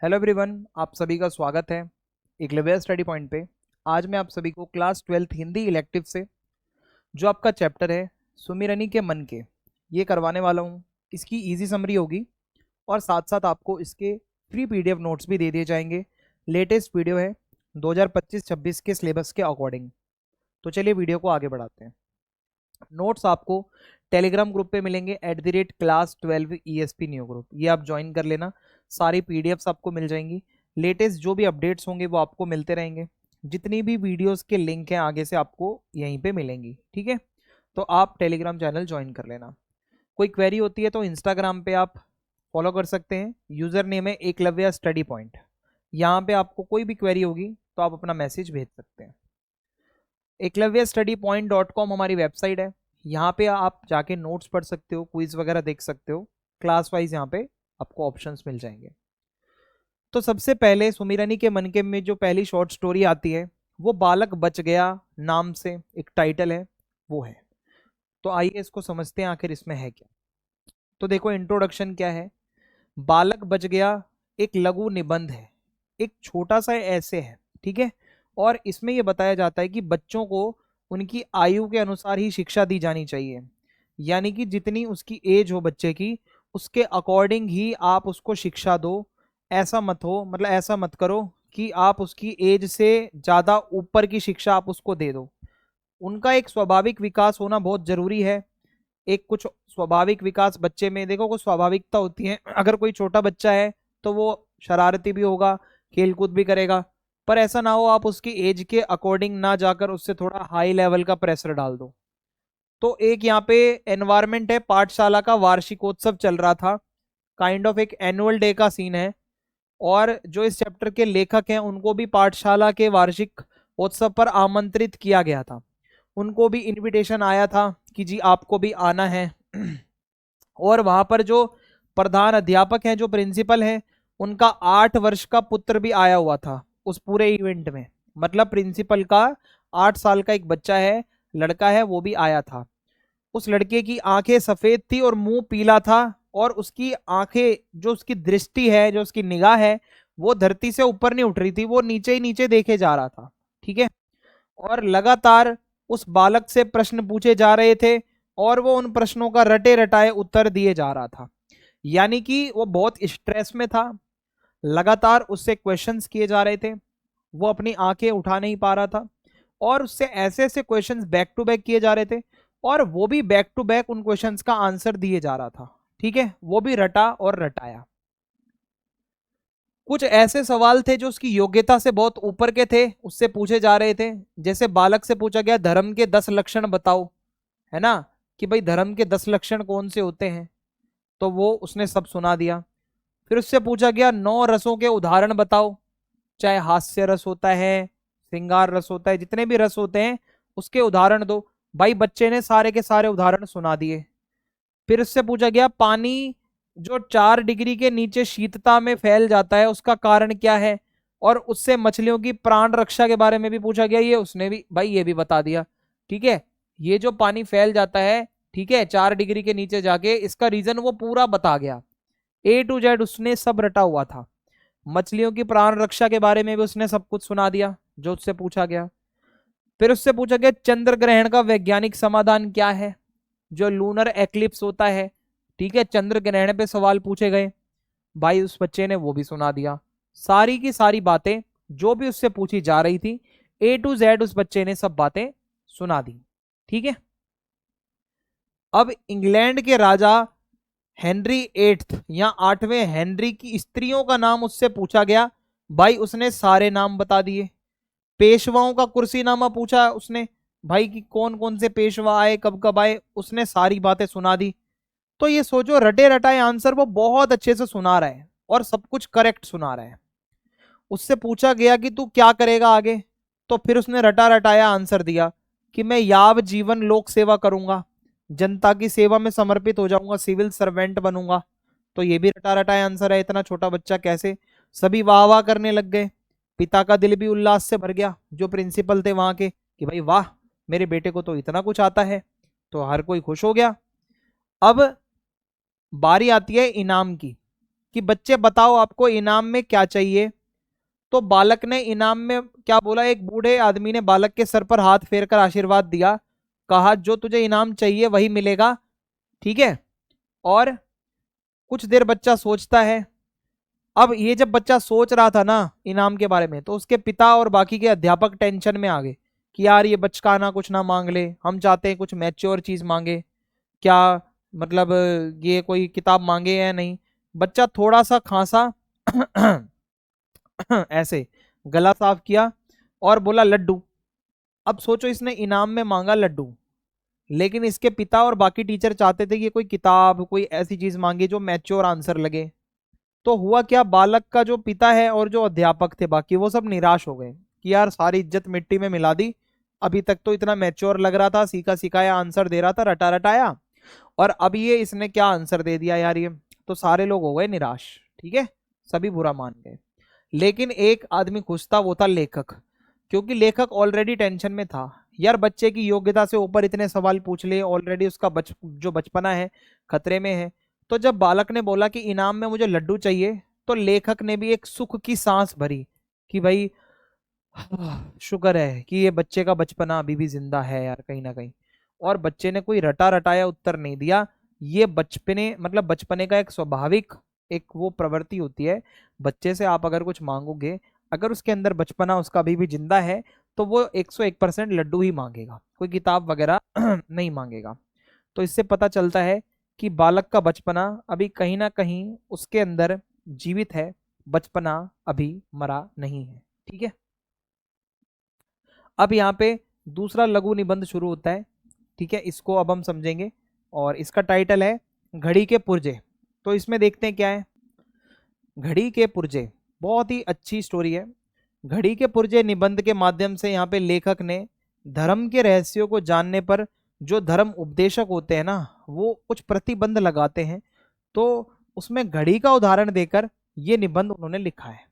Hello everyone, आप सभी का स्वागत है एकलव्य स्टडी पॉइंट पे। आज मैं आप सभी को क्लास 12th हिंदी इलेक्टिव से जो आपका चैप्टर है सुमिरनी के मन के, ये करवाने वाला हूँ। इसकी इजी समरी होगी और साथ साथ आपको इसके फ्री पीडीएफ नोट्स भी दे दिए जाएंगे। लेटेस्ट वीडियो है 2025-26 के सिलेबस के अकॉर्डिंग। तो चलिए वीडियो को आगे बढ़ाते हैं। नोट्स आपको टेलीग्राम ग्रुप पे मिलेंगे @class12 ESP न्यू ग्रुप, ये आप ज्वाइन कर लेना। सारी पीडीएफ्स आपको मिल जाएंगी। लेटेस्ट जो भी अपडेट्स होंगे वो आपको मिलते रहेंगे। जितनी भी वीडियोस के लिंक हैं आगे से आपको यहीं पे मिलेंगी, ठीक है। तो आप टेलीग्राम चैनल ज्वाइन कर लेना। कोई क्वेरी होती है तो इंस्टाग्राम पे आप फॉलो कर सकते हैं, यूजर नेम है एकलव्य स्टडी पॉइंट। यहाँ पे आपको कोई भी क्वेरी होगी तो आप अपना मैसेज भेज सकते हैं। eklavyastudypoint.com हमारी वेबसाइट है। यहाँ पे आप जाके नोट्स पढ़ सकते हो, क्विज वगैरह देख सकते हो। क्लास वाइज यहाँ पे आपको ऑप्शंस मिल जाएंगे। तो सबसे पहले सुमिरनी के मन के में जो पहली शॉर्ट स्टोरी आती है वो बालक बच गया नाम से एक टाइटल है, वो है। तो आइए इसको समझते हैं आखिर इसमें है क्या। तो देखो इंट्रोडक्शन क्या है। बालक बच गया एक लघु निबंध है, एक छोटा सा ऐसे है, ठीक है। और इसमें यह बताया जाता है कि बच्चों को उनकी आयु के अनुसार ही शिक्षा दी जानी चाहिए। यानी कि जितनी उसकी एज हो बच्चे की, उसके अकॉर्डिंग ही आप उसको शिक्षा दो। ऐसा मत हो, मतलब ऐसा मत करो कि आप उसकी एज से ज्यादा ऊपर की शिक्षा आप उसको दे दो। उनका एक स्वाभाविक विकास होना बहुत जरूरी है। एक कुछ स्वाभाविक विकास बच्चे में, देखो कुछ स्वाभाविकता होती है। अगर कोई छोटा बच्चा है तो वो शरारती भी होगा, खेलकूद भी करेगा, पर ऐसा ना हो आप उसकी एज के अकॉर्डिंग ना जाकर उससे थोड़ा हाई लेवल का प्रेशर डाल दो। तो एक यहाँ पे एनवायरमेंट है, पाठशाला का वार्षिकोत्सव चल रहा था, काइंड ऑफ एक एनुअल डे का सीन है। और जो इस चैप्टर के लेखक हैं उनको भी पाठशाला के वार्षिक उत्सव पर आमंत्रित किया गया था। उनको भी इनविटेशन आया था कि जी आपको भी आना है। और वहां पर जो प्रधान अध्यापक हैं, जो प्रिंसिपल हैं, उनका 8 वर्ष का पुत्र भी आया हुआ था उस पूरे इवेंट में। मतलब प्रिंसिपल का 8 साल का एक बच्चा है, लड़का है, वो भी आया था। उस लड़के की आंखें सफेद थी और मुंह पीला था। और उसकी आंखें, जो उसकी दृष्टि है, जो उसकी निगाह है, वो धरती से ऊपर नहीं उठ रही थी, वो नीचे ही नीचे देखे जा रहा था, ठीक है। और लगातार उस बालक से प्रश्न पूछे जा रहे थे और वो उन प्रश्नों का रटे रटाए उत्तर दिए जा रहा था। यानी कि वो बहुत स्ट्रेस में था। लगातार उससे क्वेश्चंस किए जा रहे थे, वो अपनी आंखें उठा नहीं पा रहा था। और उससे ऐसे ऐसे क्वेश्चंस बैक टू बैक किए जा रहे थे और वो भी बैक टू बैक उन क्वेश्चंस का आंसर दिए जा रहा था, ठीक है। वो भी रटा और रटाया। कुछ ऐसे सवाल थे जो उसकी योग्यता से बहुत ऊपर के थे, उससे पूछे जा रहे थे। जैसे बालक से पूछा गया धर्म के 10 लक्षण बताओ, है ना, कि भाई धर्म के 10 लक्षण कौन से होते हैं। तो वो उसने सब सुना दिया। फिर उससे पूछा गया 9 रसों के उदाहरण बताओ, चाहे हास्य रस होता है, श्रृंगार रस होता है, जितने भी रस होते हैं उसके उदाहरण दो। भाई बच्चे ने सारे के सारे उदाहरण सुना दिए। फिर उससे पूछा गया पानी जो 4 डिग्री के नीचे शीतता में फैल जाता है उसका कारण क्या है। और उससे मछलियों की प्राण रक्षा के बारे में भी पूछा गया, ये उसने भी भाई ये भी बता दिया, ठीक है। ये जो पानी फैल जाता है, ठीक है, 4 डिग्री के नीचे जाके, इसका रीजन वो पूरा बता गया। A to Z उसने सब रटा हुआ था। मछलियों की प्राण रक्षा के बारे में भी उसने सब कुछ सुना दिया जो उससे पूछा गया। फिर उससे पूछा गया चंद्र ग्रहण का वैज्ञानिक समाधान क्या है, जो लूनर एक्लिप्स होता है, ठीक है, चंद्र ग्रहण पे सवाल पूछे गए। भाई उस बच्चे ने वो भी सुना दिया। सारी की सारी बातें जो भी उससे पूछी जा रही थी, A to Z उस बच्चे ने सब बातें सुना दी, ठीक है। अब इंग्लैंड के राजा हेनरी 8th या 8वें हेनरी की स्त्रियों का नाम उससे पूछा गया। भाई उसने सारे नाम बता दिए। पेशवाओं का कुर्सीनामा पूछा उसने, भाई कि कौन कौन से पेशवा आए, कब कब आए, उसने सारी बातें सुना दी। तो ये सोचो, रटे रटाए आंसर वो बहुत अच्छे से सुना रहा है और सब कुछ करेक्ट सुना रहा है। उससे पूछा गया कि तू क्या करेगा आगे, तो फिर उसने रटा रटाया आंसर दिया कि मैं याव जीवन लोक सेवा करूंगा, जनता की सेवा में समर्पित हो जाऊंगा, सिविल सर्वेंट बनूंगा। तो ये भी रटा रटाया आंसर है। इतना छोटा बच्चा कैसे, सभी वाह वाह करने लग गए। पिता का दिल भी उल्लास से भर गया, जो प्रिंसिपल थे वहां के, कि भाई वाह, मेरे बेटे को तो इतना कुछ आता है। तो हर कोई खुश हो गया। अब बारी आती है इनाम की। कि बच्चे बताओ आपको इनाम में क्या चाहिए। तो बालक ने इनाम में क्या बोला, एक बूढ़े आदमी ने बालक के सर पर हाथ फेरकर आशीर्वाद दिया, कहा जो तुझे इनाम चाहिए वही मिलेगा। ठीक है। और कुछ देर बच्चा सोचता है। अब ये जब बच्चा सोच रहा था ना इनाम के बारे में, तो उसके पिता और बाकी के अध्यापक टेंशन में आ गए कि यार ये बचकाना कुछ ना मांग ले, हम चाहते हैं कुछ मैच्योर चीज मांगे, क्या मतलब ये कोई किताब मांगे या नहीं। बच्चा थोड़ा सा खांसा ऐसे गला साफ किया और बोला लड्डू। अब सोचो इसने इनाम में मांगा लड्डू, लेकिन इसके पिता और बाकी टीचर चाहते थे कि कोई किताब कोई ऐसी चीज मांगे जो मैच्योर आंसर लगे। तो हुआ क्या, बालक का जो पिता है और जो अध्यापक थे बाकी, वो सब निराश हो गए कि यार सारी इज्जत मिट्टी में मिला दी। अभी तक तो इतना मैच्योर लग रहा था, सीखा सिखाया आंसर दे रहा था, रटा रटाया, और अब ये इसने क्या आंसर दे दिया यार ये। तो सारे लोग हो गए निराश। ठीक है, सभी बुरा मान गए। लेकिन एक आदमी खुश था, वो था लेखक। क्योंकि लेखक ऑलरेडी टेंशन में था, यार बच्चे की योग्यता से ऊपर इतने सवाल पूछ लिए, ऑलरेडी उसका जो बचपना है खतरे में है। तो जब बालक ने बोला कि इनाम में मुझे लड्डू चाहिए, तो लेखक ने भी एक सुख की सांस भरी कि भाई शुक्र है कि ये बच्चे का बचपना अभी भी जिंदा है यार कहीं ना कहीं। और बच्चे ने कोई रटा रटाया उत्तर नहीं दिया। ये बचपने मतलब बचपने का एक स्वाभाविक एक वो प्रवृत्ति होती है, बच्चे से आप अगर कुछ मांगोगे, अगर उसके अंदर बचपना उसका अभी भी जिंदा है, तो वो 101% लड्डू ही मांगेगा, कोई किताब वगैरह नहीं मांगेगा। तो इससे पता चलता है कि बालक का बचपना अभी कहीं ना कहीं उसके अंदर जीवित है, बचपना अभी मरा नहीं है। ठीक है। अब यहाँ पे दूसरा लघु निबंध शुरू होता है। ठीक है, इसको अब हम समझेंगे और इसका टाइटल है घड़ी के पुर्जे। तो इसमें देखते हैं क्या है। घड़ी के पुर्जे बहुत ही अच्छी स्टोरी है। घड़ी के पुर्जे निबंध के माध्यम से यहाँ पे लेखक ने धर्म के रहस्यों को जानने पर जो धर्म उपदेशक होते हैं ना, वो कुछ प्रतिबंध लगाते हैं। तो उसमें घड़ी का उदाहरण देकर ये निबंध उन्होंने लिखा है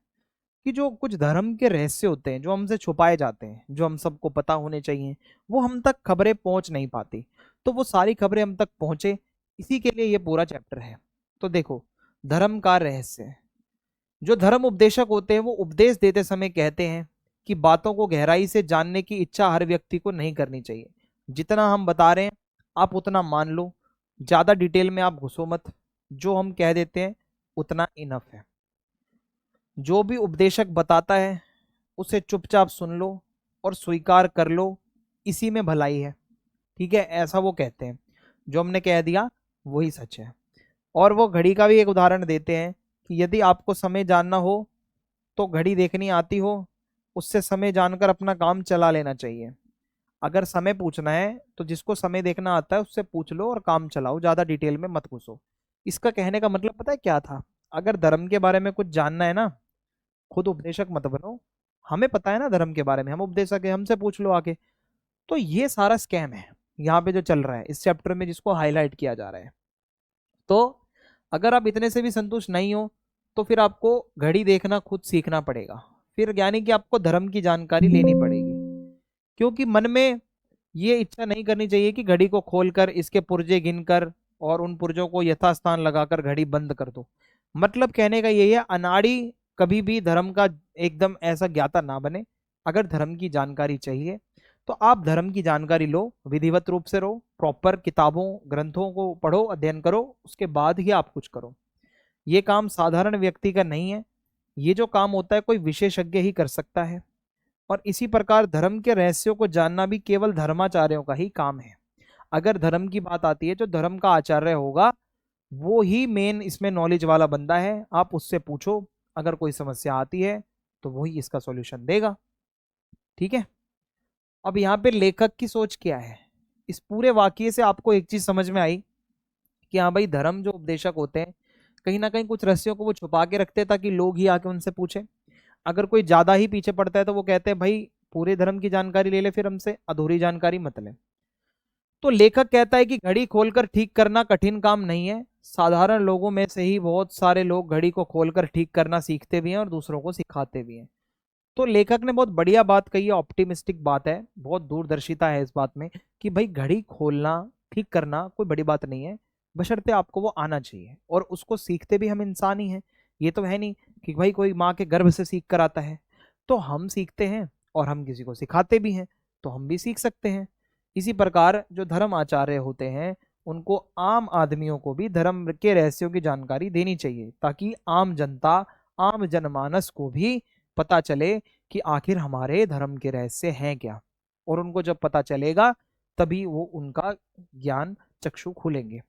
कि जो कुछ धर्म के रहस्य होते हैं जो हमसे छुपाए जाते हैं, जो हम सबको पता होने चाहिए, वो हम तक खबरें पहुंच नहीं पाती। तो वो सारी खबरें हम तक पहुंचे, इसी के लिए ये पूरा चैप्टर है। तो देखो, धर्म का रहस्य, जो धर्म उपदेशक होते हैं वो उपदेश देते समय कहते हैं कि बातों को गहराई से जानने की इच्छा हर व्यक्ति को नहीं करनी चाहिए। जितना हम बता रहे हैं आप उतना मान लो, ज्यादा डिटेल में आप घुसो मत, जो हम कह देते हैं उतना इनफ है। जो भी उपदेशक बताता है उसे चुपचाप सुन लो और स्वीकार कर लो, इसी में भलाई है। ठीक है, ऐसा वो कहते हैं। जो हमने कह दिया वही सच है। और वो घड़ी का भी एक उदाहरण देते हैं कि यदि आपको समय जानना हो तो घड़ी देखनी आती हो, उससे समय जानकर अपना काम चला लेना चाहिए। अगर समय पूछना है तो जिसको समय देखना आता है उससे पूछ लो और काम चलाओ, ज्यादा डिटेल में मत घुसो। इसका कहने का मतलब पता है क्या था, अगर धर्म के बारे में कुछ जानना है ना, खुद उपदेशक मत बनो, हमें पता है ना धर्म के बारे में, हम उपदेशक है, हमसे पूछ लो आके। तो ये सारा स्कैम है यहाँ पे जो चल रहा है इस चैप्टर में, जिसको हाईलाइट किया जा रहा है। तो अगर आप इतने से भी संतुष्ट नहीं हो तो फिर आपको घड़ी देखना खुद सीखना पड़ेगा, फिर यानी कि आपको धर्म की जानकारी लेनी पड़ेगी। क्योंकि मन में ये इच्छा नहीं करनी चाहिए कि घड़ी को खोलकर इसके पुर्जे गिनकर और उन पुर्जों को यथास्थान लगाकर घड़ी बंद कर दो। मतलब कहने का यही है, अनाड़ी कभी भी धर्म का एकदम ऐसा ज्ञाता ना बने। अगर धर्म की जानकारी चाहिए तो आप धर्म की जानकारी लो, विधिवत रूप से लो, प्रॉपर किताबों ग्रंथों को पढ़ो, अध्ययन करो, उसके बाद ही आप कुछ करो। ये काम साधारण व्यक्ति का नहीं है, ये जो काम होता है कोई विशेषज्ञ ही कर सकता है। और इसी प्रकार धर्म के रहस्यों को जानना भी केवल धर्माचार्यों का ही काम है। अगर धर्म की बात आती है, जो धर्म का आचार्य होगा वो ही मेन इसमें नॉलेज वाला बंदा है, आप उससे पूछो, अगर कोई समस्या आती है तो वही इसका सॉल्यूशन देगा। ठीक है। अब यहाँ पे लेखक की सोच क्या है, इस पूरे वाक्य से आपको एक चीज समझ में आई कि हाँ भाई, धर्म जो उपदेशक होते हैं कहीं ना कहीं कुछ रहस्यों को वो छुपा के रखते हैं ताकि लोग ही आके उनसे पूछे। अगर कोई ज्यादा ही पीछे पड़ता है तो वो कहते हैं भाई पूरे धर्म की जानकारी ले ले, फिर हमसे अधूरी जानकारी मत ले। तो लेखक कहता है कि घड़ी खोलकर ठीक करना कठिन काम नहीं है, साधारण लोगों में से ही बहुत सारे लोग घड़ी को खोलकर ठीक करना सीखते भी हैं और दूसरों को सिखाते भी हैं। तो लेखक ने बहुत बढ़िया बात कही है, ऑप्टिमिस्टिक बात है, बहुत दूरदर्शिता है इस बात में कि भाई घड़ी खोलना ठीक करना कोई बड़ी बात नहीं है, बशर्ते आपको वो आना चाहिए, और उसको सीखते भी हम इंसान ही हैं। ये तो है नहीं कि भाई कोई माँ के गर्भ से सीख कर आता है। तो हम सीखते हैं और हम किसी को सिखाते भी हैं, तो हम भी सीख सकते हैं। इसी प्रकार जो धर्म आचार्य होते हैं उनको आम आदमियों को भी धर्म के रहस्यों की जानकारी देनी चाहिए, ताकि आम जनता, आम जनमानस को भी पता चले कि आखिर हमारे धर्म के रहस्य हैं क्या। और उनको जब पता चलेगा तभी वो उनका ज्ञान चक्षु खुलेंगे।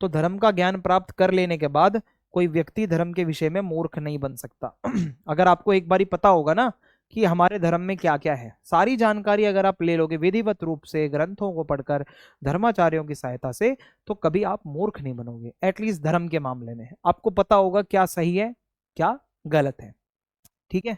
तो धर्म का ज्ञान प्राप्त कर लेने के बाद कोई व्यक्ति धर्म के विषय में मूर्ख नहीं बन सकता। अगर आपको एक बारी पता होगा ना कि हमारे धर्म में क्या क्या है, सारी जानकारी अगर आप ले लोगे विधिवत रूप से ग्रंथों को पढ़कर धर्माचार्यों की सहायता से, तो कभी आप मूर्ख नहीं बनोगे। एटलीस्ट धर्म के मामले में आपको पता होगा क्या सही है क्या गलत है। ठीक है।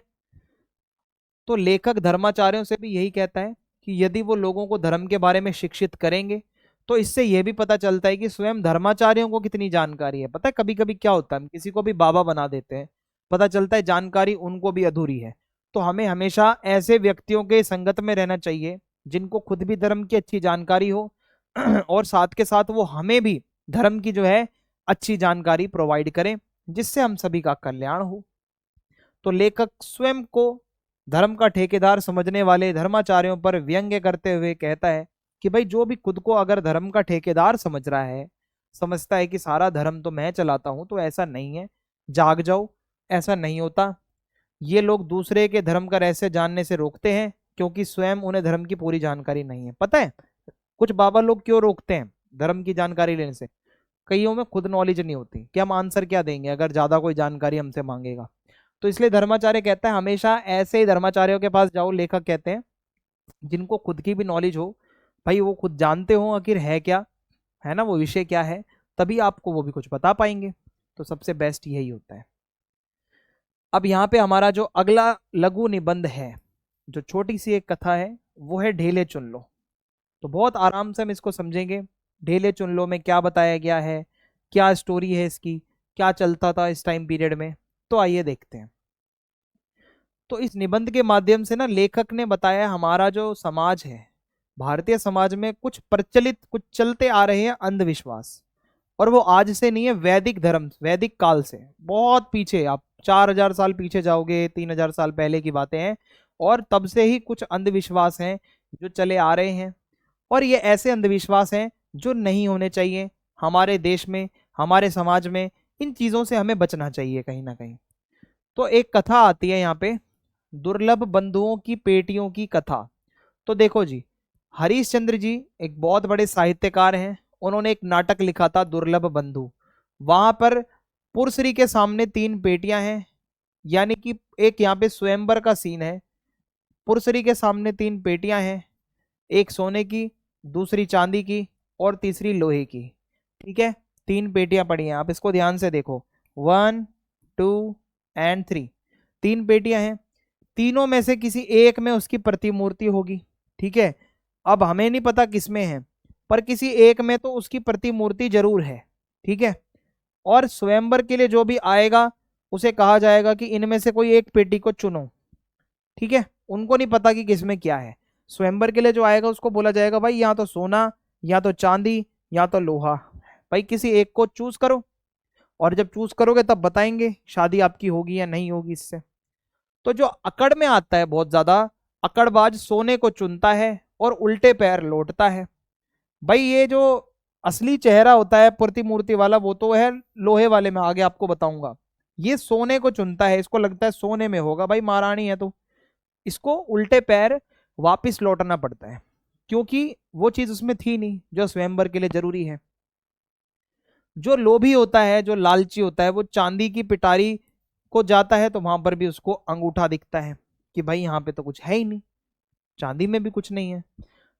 तो लेखक धर्माचार्यों से भी यही कहता है कि यदि वो लोगों को धर्म के बारे में शिक्षित करेंगे तो इससे यह भी पता चलता है कि स्वयं धर्माचार्यों को कितनी जानकारी है। पता है कभी कभी क्या होता है, हम किसी को भी बाबा बना देते हैं, पता चलता है जानकारी उनको भी अधूरी है। तो हमें हमेशा ऐसे व्यक्तियों के संगत में रहना चाहिए जिनको खुद भी धर्म की अच्छी जानकारी हो और साथ के साथ वो हमें भी धर्म की जो है अच्छी जानकारी प्रोवाइड करें, जिससे हम सभी का कल्याण हो। तो लेखक स्वयं को धर्म का ठेकेदार समझने वाले धर्माचार्यों पर व्यंग्य करते हुए कहता है कि भाई जो भी खुद को अगर धर्म का ठेकेदार समझ रहा है, समझता है कि सारा धर्म तो मैं चलाता हूं, तो ऐसा नहीं है, जाग जाओ, ऐसा नहीं होता। ये लोग दूसरे के धर्म का रहस्य जानने से रोकते हैं क्योंकि स्वयं उन्हें धर्म की पूरी जानकारी नहीं है। पता है कुछ बाबा लोग क्यों रोकते हैं धर्म की जानकारी लेने से? कईयों में खुद नॉलेज नहीं होती कि हम आंसर क्या देंगे अगर ज्यादा कोई जानकारी हमसे मांगेगा। तो इसलिए धर्माचार्य कहता है हमेशा ऐसे ही धर्माचार्यों के पास जाओ, लेखक कहते हैं, जिनको खुद की भी नॉलेज हो, भाई वो खुद जानते हो आखिर है क्या, है ना, वो विषय क्या है, तभी आपको वो भी कुछ बता पाएंगे। तो सबसे बेस्ट यही होता है। अब यहाँ पे हमारा जो अगला लघु निबंध है, जो छोटी सी एक कथा है, वो है ढेले चुन लो। तो बहुत आराम से हम इसको समझेंगे। ढेले चुन लो में क्या बताया गया है, क्या स्टोरी है इसकी, क्या चलता था इस टाइम पीरियड में, तो आइए देखते हैं। तो इस निबंध के माध्यम से ना लेखक ने बताया हमारा जो समाज है, भारतीय समाज में कुछ प्रचलित, कुछ चलते आ रहे हैं अंधविश्वास, और वो आज से नहीं है, वैदिक धर्म, वैदिक काल से बहुत पीछे, आप 4000 साल पीछे जाओगे, 3000 साल पहले की बातें हैं, और तब से ही कुछ अंधविश्वास हैं जो चले आ रहे हैं। और ये ऐसे अंधविश्वास हैं जो नहीं होने चाहिए हमारे देश में, हमारे समाज में। इन चीजों से हमें बचना चाहिए कहीं ना कहीं। तो एक कथा आती है यहाँ पे, दुर्लभ बंधुओं की पेटियों की कथा। तो देखो जी, हरीशचंद्र जी एक बहुत बड़े साहित्यकार हैं, उन्होंने एक नाटक लिखा था दुर्लभ बंधु। वहां पर पुरसरी के सामने 3 पेटियां हैं, यानी कि एक यहाँ पे स्वयंवर का सीन है। पुरसरी के सामने 3 पेटियां हैं, एक सोने की, दूसरी चांदी की और तीसरी लोहे की। ठीक है, 3 पेटियां पड़ी हैं, आप इसको ध्यान से देखो, 1 2 एंड 3, 3 पेटियां हैं। तीनों में से किसी एक में उसकी प्रतिमूर्ति होगी। ठीक है, अब हमें नहीं पता किसमें है, पर किसी एक में तो उसकी प्रतिमूर्ति जरूर है। ठीक है, और स्वयंवर के लिए जो भी आएगा उसे कहा जाएगा कि इनमें से कोई एक पेटी को चुनो। ठीक है, उनको नहीं पता कि किसमें क्या है। स्वयंवर के लिए जो आएगा उसको बोला जाएगा भाई या तो सोना, या तो चांदी, या तो लोहा, भाई किसी एक को चूज करो, और जब चूज करोगे तब बताएंगे शादी आपकी होगी या नहीं होगी इससे। तो जो अकड़ में आता है बहुत ज्यादा, अकड़बाज सोने को चुनता है और उल्टे पैर लौटता है। भाई ये जो असली चेहरा होता है प्रतिमूर्ति वाला, वो तो है लोहे वाले में, आगे आपको बताऊंगा। ये सोने को चुनता है, इसको लगता है सोने में होगा, भाई महारानी है तो इसको उल्टे पैर वापिस लौटना पड़ता है, क्योंकि वो चीज उसमें थी नहीं जो स्वयंवर के लिए जरूरी है। जो लोभी होता है, जो लालची होता है, वो चांदी की पिटारी को जाता है तो वहां पर भी उसको अंगूठा दिखता है कि भाई यहाँ पे तो कुछ है ही नहीं, चांदी में भी कुछ नहीं है।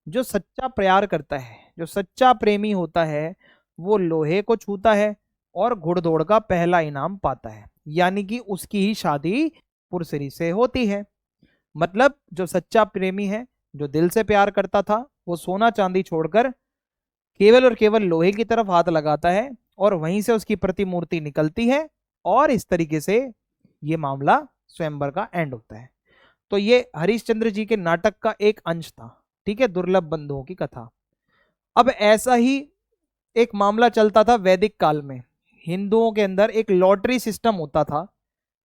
जो सच्चा प्यार करता है, जो सच्चा प्रेमी होता है, वो लोहे को छूता है और घुड़दौड़ का पहला इनाम पाता है, यानी कि उसकी ही शादी पुरसरी से होती है। मतलब जो सच्चा प्रेमी है, जो दिल से प्यार करता था, वो सोना चांदी छोड़कर केवल और केवल लोहे की तरफ हाथ लगाता है और वहीं से उसकी प्रतिमूर्ति निकलती है, और इस तरीके से ये मामला स्वयंवर का एंड होता है। तो ये हरिश्चंद्र जी के नाटक का एक अंश था। ठीक है, दुर्लभ बंधुओं की कथा। अब ऐसा ही एक मामला चलता था वैदिक काल में। हिंदुओं के अंदर एक लॉटरी सिस्टम होता था।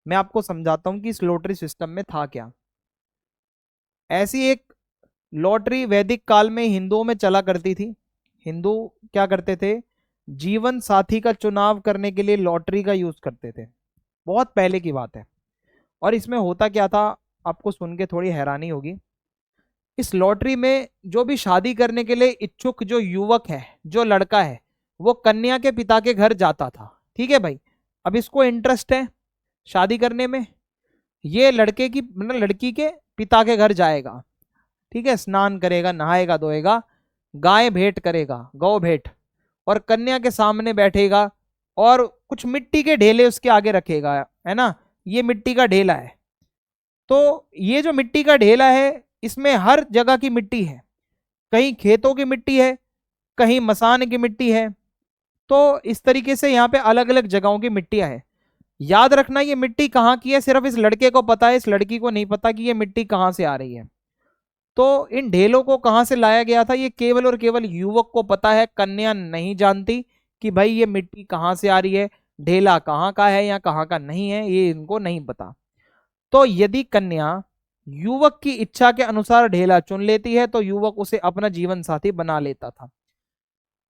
मैं आपको समझाता हूं कि इस लॉटरी सिस्टम में था क्या। ऐसी एक लॉटरी वैदिक काल में हिंदुओं में चला करती थी। हिंदू क्या करते थे, जीवन साथी का चुनाव करने के लिए लॉटरी का यूज करते थे। बहुत पहले की बात है। और इसमें होता क्या था, आपको सुन के थोड़ी हैरानी होगी। इस लॉटरी में जो भी शादी करने के लिए इच्छुक जो युवक है, जो लड़का है, वो कन्या के पिता के घर जाता था। ठीक है भाई, अब इसको इंटरेस्ट है शादी करने में, ये लड़के की मतलब लड़की के पिता के घर जाएगा। ठीक है, स्नान करेगा, नहाएगा धोएगा, गाय भेंट करेगा, गौ भेंट, और कन्या के सामने बैठेगा और कुछ मिट्टी के ढेले उसके आगे रखेगा, है ना। ये मिट्टी का ढेला है। तो ये जो मिट्टी का ढेला है, इसमें हर जगह की मिट्टी है। कहीं खेतों की मिट्टी है, कहीं मसान की मिट्टी है। तो इस तरीके से यहाँ पे अलग अलग जगहों की मिट्टियां है। याद रखना ये मिट्टी कहाँ की है सिर्फ इस लड़के को पता है, इस लड़की को नहीं पता कि ये मिट्टी कहाँ से आ रही है। तो इन ढेलों को कहाँ से लाया गया था, ये केवल और केवल युवक को पता है। कन्या नहीं जानती कि भाई ये मिट्टी कहाँ से आ रही है, ढेला कहाँ का है या कहाँ का नहीं है, ये इनको नहीं पता। तो यदि कन्या युवक की इच्छा के अनुसार ढेला चुन लेती है तो युवक उसे अपना जीवन साथी बना लेता था।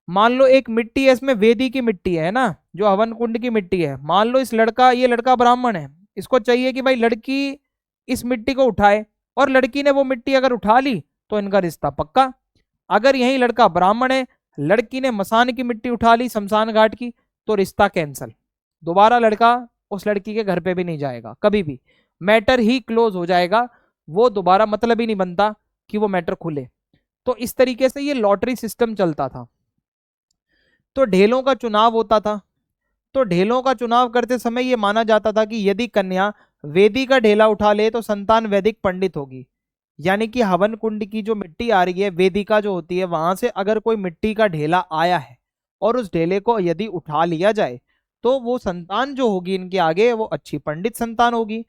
मान लो एक मिट्टी है, इसमें वेदी की मिट्टी है ना, जो हवन कुंड की मिट्टी है। मान लो ये लड़का ब्राह्मण है, इसको चाहिए कि भाई लड़की इस मिट्टी को उठाए, और लड़की ने वो मिट्टी अगर उठा ली तो इनका रिश्ता पक्का। अगर यही लड़का ब्राह्मण है, लड़की ने मसान की मिट्टी उठा ली, शमशान घाट की, तो रिश्ता कैंसल। दोबारा लड़का उस लड़की के घर पे भी नहीं जाएगा कभी भी, मैटर ही क्लोज हो जाएगा। वो दोबारा मतलब ही नहीं बनता कि वो मैटर खुले। तो इस तरीके से ये लॉटरी सिस्टम चलता था। तो ढेलों का चुनाव होता था। तो ढेलों का चुनाव करते समय यह माना जाता था कि यदि कन्या वेदी का ढेला उठा ले तो संतान वैदिक पंडित होगी। यानी कि हवन कुंड की जो मिट्टी आ रही है, वेदिका जो होती है, वहां से अगर कोई मिट्टी का ढेला आया है और उस ढेले को यदि उठा लिया जाए तो वो संतान जो होगी इनके आगे वो अच्छी पंडित संतान होगी।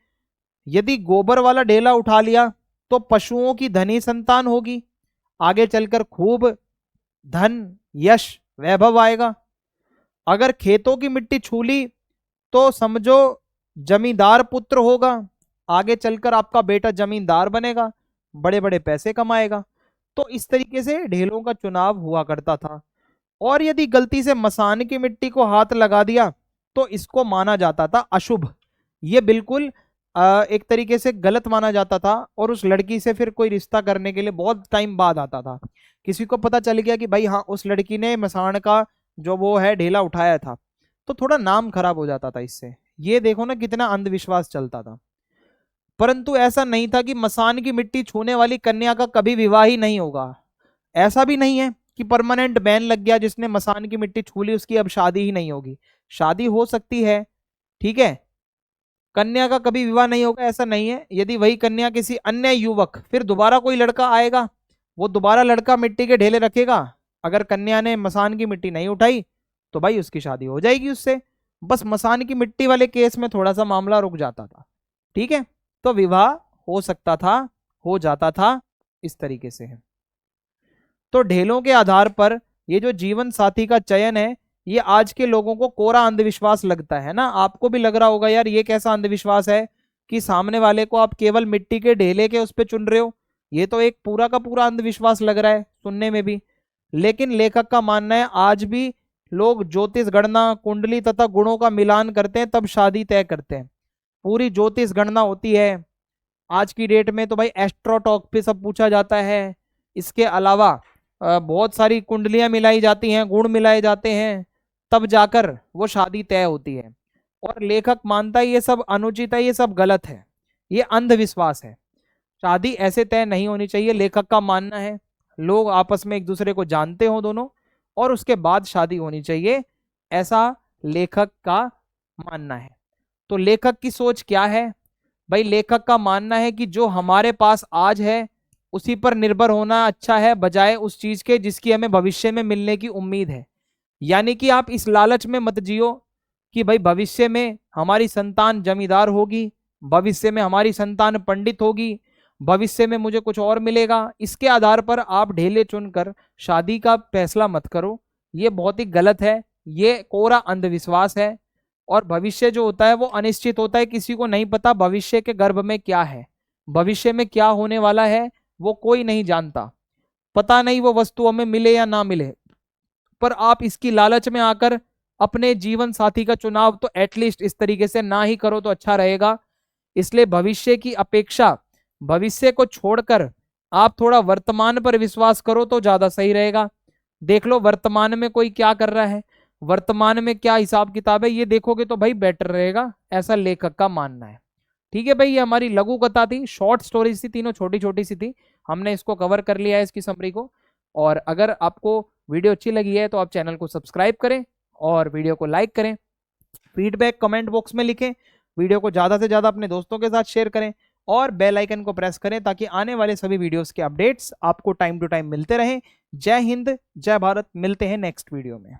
यदि गोबर वाला ढेला उठा लिया तो पशुओं की धनी संतान होगी, आगे चलकर खूब धन यश वैभव आएगा। अगर खेतों की मिट्टी छू ली तो समझो जमींदार पुत्र होगा, आगे चलकर आपका बेटा जमींदार बनेगा, बड़े बड़े पैसे कमाएगा। तो इस तरीके से ढेलों का चुनाव हुआ करता था। और यदि गलती से मसान की मिट्टी को हाथ लगा दिया तो इसको माना जाता था अशुभ। ये बिल्कुल एक तरीके से गलत माना जाता था, और उस लड़की से फिर कोई रिश्ता करने के लिए बहुत टाइम बाद आता था। किसी को पता चल गया कि भाई हाँ उस लड़की ने मसान का जो वो है ढेला उठाया था, तो थोड़ा नाम खराब हो जाता था इससे। ये देखो ना कितना अंधविश्वास चलता था। परंतु ऐसा नहीं था कि मसान की मिट्टी छूने वाली कन्या का कभी विवाह ही नहीं होगा। ऐसा भी नहीं है कि परमानेंट बैन लग गया, जिसने मसान की मिट्टी छू ली उसकी अब शादी ही नहीं होगी। शादी हो सकती है, ठीक है, कन्या का कभी विवाह नहीं होगा, ऐसा नहीं है। यदि वही कन्या किसी अन्य युवक, फिर दोबारा कोई लड़का आएगा, वो दोबारा लड़का मिट्टी के ढेले रखेगा, अगर कन्या ने मसान की मिट्टी नहीं उठाई तो भाई उसकी शादी हो जाएगी उससे। बस मसान की मिट्टी वाले केस में थोड़ा सा मामला रुक जाता था। ठीक है, तो विवाह हो सकता था, हो जाता था, इस तरीके से है। तो ढेलों के आधार पर ये जो जीवन साथी का चयन है, ये आज के लोगों को कोरा अंधविश्वास लगता है ना। आपको भी लग रहा होगा यार ये कैसा अंधविश्वास है कि सामने वाले को आप केवल मिट्टी के ढेले के उस पर चुन रहे हो। ये तो एक पूरा का पूरा अंधविश्वास लग रहा है सुनने में भी। लेकिन लेखक का मानना है आज भी लोग ज्योतिष गणना, कुंडली तथा गुणों का मिलान करते हैं, तब शादी तय करते हैं। पूरी ज्योतिष गणना होती है। आज की डेट में तो भाई एस्ट्रोटॉक पे सब पूछा जाता है। इसके अलावा बहुत सारी कुंडलियां मिलाई जाती हैं, गुण मिलाए जाते हैं, तब जाकर वो शादी तय होती है। और लेखक मानता है ये सब अनुचित है, ये सब गलत है, ये अंधविश्वास है। शादी ऐसे तय नहीं होनी चाहिए, लेखक का मानना है। लोग आपस में एक दूसरे को जानते हो दोनों, और उसके बाद शादी होनी चाहिए, ऐसा लेखक का मानना है। तो लेखक की सोच क्या है भाई? लेखक का मानना है कि जो हमारे पास आज है उसी पर निर्भर होना अच्छा है, बजाय उस चीज के जिसकी हमें भविष्य में मिलने की उम्मीद है। यानी कि आप इस लालच में मत जियो कि भाई भविष्य में हमारी संतान जमींदार होगी, भविष्य में हमारी संतान पंडित होगी, भविष्य में मुझे कुछ और मिलेगा। इसके आधार पर आप ढेले चुनकर शादी का फैसला मत करो, ये बहुत ही गलत है, ये कोरा अंधविश्वास है। और भविष्य जो होता है वो अनिश्चित होता है, किसी को नहीं पता भविष्य के गर्भ में क्या है, भविष्य में क्या होने वाला है वो कोई नहीं जानता। पता नहीं वो वस्तु हमें मिले या ना मिले, पर आप इसकी लालच में आकर अपने जीवन साथी का चुनाव तो एटलीस्ट इस तरीके से ना ही करो तो अच्छा रहेगा। इसलिए भविष्य की अपेक्षा, भविष्य को छोड़कर आप थोड़ा वर्तमान पर विश्वास करो तो ज्यादा सही रहेगा। देख लो वर्तमान में कोई क्या कर रहा है, वर्तमान में क्या हिसाब किताब है, ये देखोगे तो भाई बेटर रहेगा, ऐसा लेखक का मानना है। ठीक है भाई, ये हमारी लघु कथा थी, शॉर्ट स्टोरीज थी, तीनों छोटी छोटी सी थी, हमने इसको कवर कर लिया है इसकी समरी को। और अगर आपको वीडियो अच्छी लगी है तो आप चैनल को सब्सक्राइब करें और वीडियो को लाइक करें, फीडबैक कमेंट बॉक्स में लिखें, वीडियो को ज़्यादा से ज़्यादा अपने दोस्तों के साथ शेयर करें और बेल आइकन को प्रेस करें ताकि आने वाले सभी वीडियोस के अपडेट्स आपको टाइम टू टाइम मिलते रहें। जय हिंद, जय भारत, मिलते हैं नेक्स्ट वीडियो में।